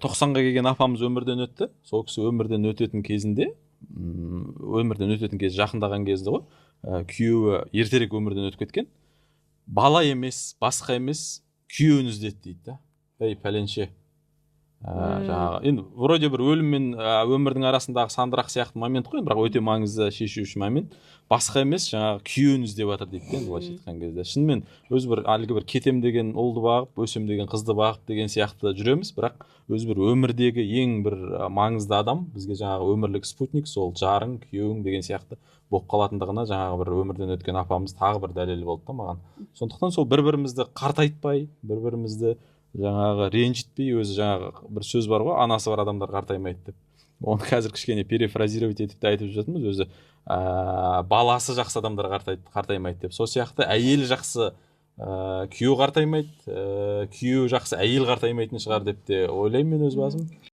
90-ға келген апамыз өмірден өтті. Сол кісі өмірден өтетін кезінде, жақындаған кезді ғой, күйеуі ертерек өмірден өтіп кеткен. Бала емес, басқа емес, күйеуін іздеді дейді да. Ей, пәленше. Жаңағы, енді вроде бір өлім мен өмірдің арасындағы сандырақ сияқты момент қой, бірақ өте маңызды шешуші момент. Басқа емес, жаңағы күйеуін іздеп жатыр дейді екен, былайша айтқан кезде. Шынымен өзі бір әлгі бір кетем деген ұлды бағып, өсем деген қызды бағып деген сияқты жүреміз, бірақ өзі бір өмірдегі ең бір маңызды адам бізге жаңағы өмірлік спутник, сол жарың, күйеуің деген сияқты болып қалатындығына жаңағы бір өмірден өткен апамыз тағы бір дәлел болды да маған. Сондықтан сол бір-бірімізді қартайтпай, бір-бірімізді жаңағы ренжітпей, өзі жаңағы бір сөз бар ғой, анасы бар адамдар қартаймайды деп. Оны қазір кішкене перефразировать етіп те айтып жатырмыз, өзі баласы жақсы адамдар қартаймайды деп. Сол сияқты әйелі жақсы күйеу қартаймайды, күйеу жақсы әйел қартаймайтын шығар деп те ойлаймын мен өз басым.